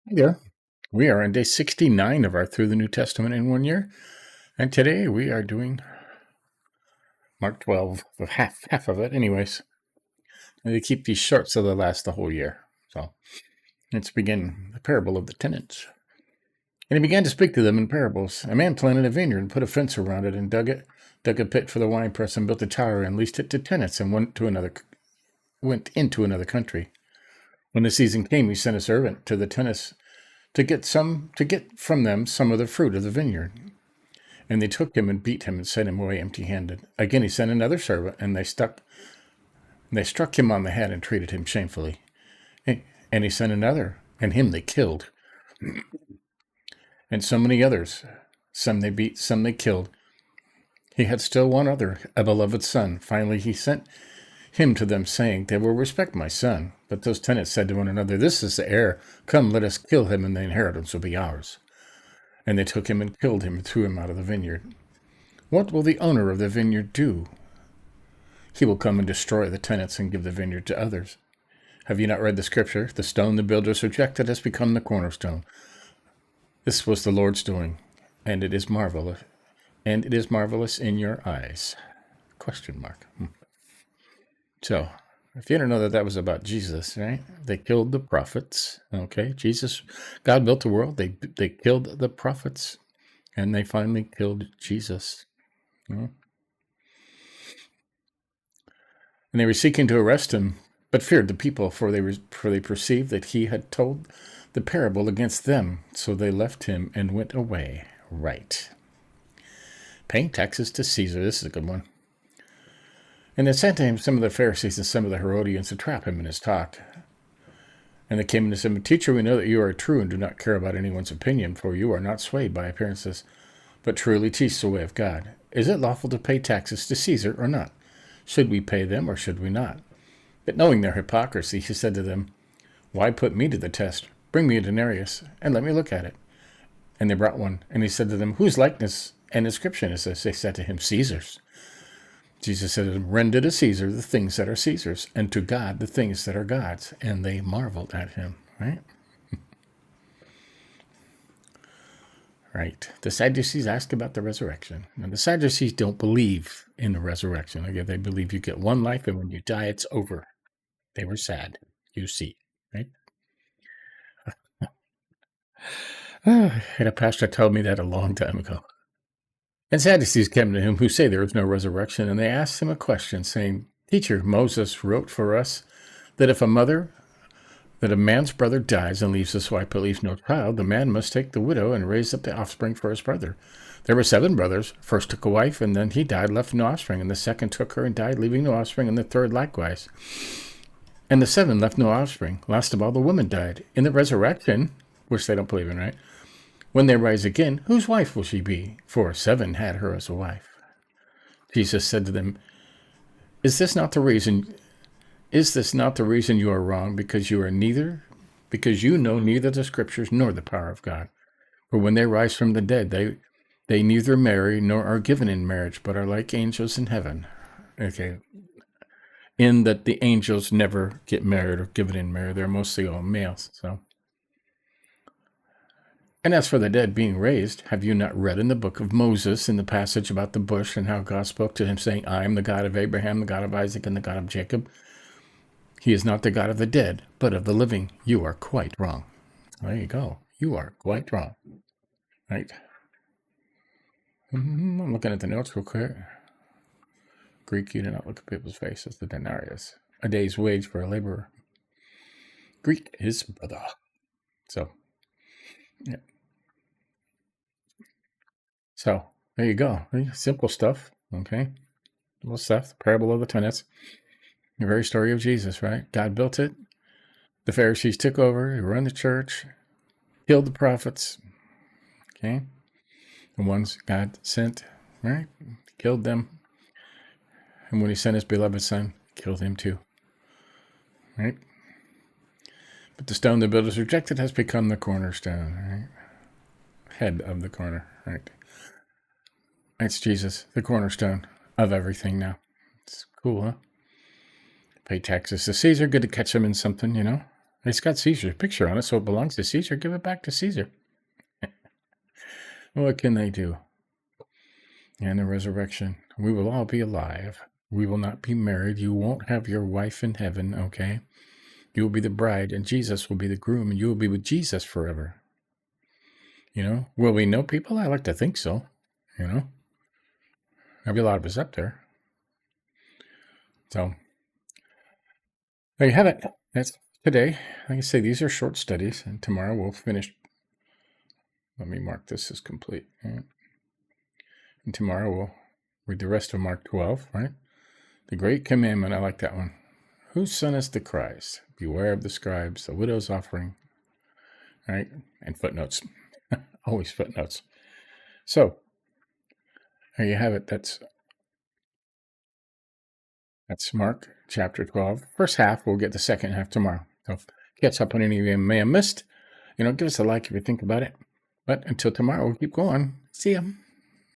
Hey there. We are on day 69 of our Through the New Testament in 1 year. And today we are doing Mark 12, half of it, anyways. And they keep these short so they'll last the whole year. So let's begin the parable of the tenants. And he began to speak to them in parables. A man planted a vineyard and put a fence around it and dug a pit for the winepress and built a tower and leased it to tenants and went into another country. When the season came, he sent a servant to the tenants to get from them some of the fruit of the vineyard. And they took him and beat him and sent him away empty-handed. Again he sent another servant, and they struck him on the head and treated him shamefully. And he sent another, and him they killed. And so many others, some they beat, some they killed. He had still one other, a beloved son. Finally he sent him to them, saying, "They will respect my son." But those tenants said to one another, "This is the heir. Come, let us kill him, and the inheritance will be ours." And they took him and killed him and threw him out of the vineyard. What will the owner of the vineyard do? He will come and destroy the tenants and give the vineyard to others. Have you not read the scripture? The stone the builders rejected has become the cornerstone. This was the Lord's doing, and it is marvelous. And it is marvelous in your eyes. Question mark. So, if you didn't know that was about Jesus, right? They killed the prophets. Okay, God built the world. They killed the prophets, and they finally killed Jesus. And they were seeking to arrest him, but feared the people, for they perceived that he had told the parable against them. So they left him and went away. Right. Paying taxes to Caesar. This is a good one. And they sent to him some of the Pharisees and some of the Herodians to trap him in his talk. And they came and said, "Teacher, we know that you are true and do not care about anyone's opinion, for you are not swayed by appearances, but truly teach the way of God. Is it lawful to pay taxes to Caesar or not? Should we pay them or should we not?" But knowing their hypocrisy, he said to them, "Why put me to the test? Bring me a denarius, and let me look at it." And they brought one. And he said to them, "Whose likeness and inscription is this?" They said to him, "Caesar's." Jesus said to them, "Render to Caesar the things that are Caesar's, and to God the things that are God's." And they marveled at him, right? Right. The Sadducees ask about the resurrection. And the Sadducees don't believe in the resurrection. Again, they believe you get one life, and when you die, it's over. They were sad, you see, right? And a pastor told me that a long time ago. And Sadducees came to him who say there is no resurrection, and they asked him a question, saying, "Teacher, Moses wrote for us that if a man's brother dies and leaves his wife but leaves no child, the man must take the widow and raise up the offspring for his brother. There were 7 brothers. First took a wife, and then he died, left no offspring. And the second took her and died, leaving no offspring, and the third likewise. And the 7 left no offspring. Last of all, the woman died. In the resurrection," which they don't believe in, right? "When they rise again, whose wife will she be? For 7 had her as a wife." Jesus said to them, Is this not the reason you are wrong, because you know neither the scriptures nor the power of God? For when they rise from the dead, they neither marry nor are given in marriage, but are like angels in heaven. Okay. In that the angels never get married or given in marriage. They're mostly all males, so. "And as for the dead being raised, have you not read in the book of Moses, in the passage about the bush, and how God spoke to him, saying, 'I am the God of Abraham, the God of Isaac, and the God of Jacob'? He is not the God of the dead, but of the living. You are quite wrong." There you go. You are quite wrong. Right? I'm looking at the notes real quick. Greek, you do not look at people's faces. The denarius, a day's wage for a laborer. Greek is brother. So, yeah. So, there you go. Simple stuff, okay? Little stuff. The parable of the tenants. The very story of Jesus, right? God built it. The Pharisees took over. They run the church. Killed the prophets. Okay? The ones God sent, right? Killed them. And when he sent his beloved son, killed him too. Right? But the stone the builders rejected has become the cornerstone, right? Head of the corner, right? It's Jesus, the cornerstone of everything now. It's cool, huh? Pay taxes to Caesar. Good to catch him in something, you know? It's got Caesar's picture on it, so it belongs to Caesar. Give it back to Caesar. What can they do? And the resurrection. We will all be alive. We will not be married. You won't have your wife in heaven, okay? You will be the bride, and Jesus will be the groom, and you will be with Jesus forever. Will we know people? I like to think so. There'll be a lot of us up there. So, there you have it. That's today. Like I say, these are short studies, and tomorrow we'll finish. Let me mark this as complete. Right? And tomorrow we'll read the rest of Mark 12, right? The great commandment, I like that one. Whose son is the Christ? Beware of the scribes, the widow's offering, right? And footnotes. Always footnotes. So, there you have it. That's Mark chapter 12. First half, we'll get the second half tomorrow. So, catch up on any of you may have missed. Give us a like if you think about it. But until tomorrow, we'll keep going. See ya.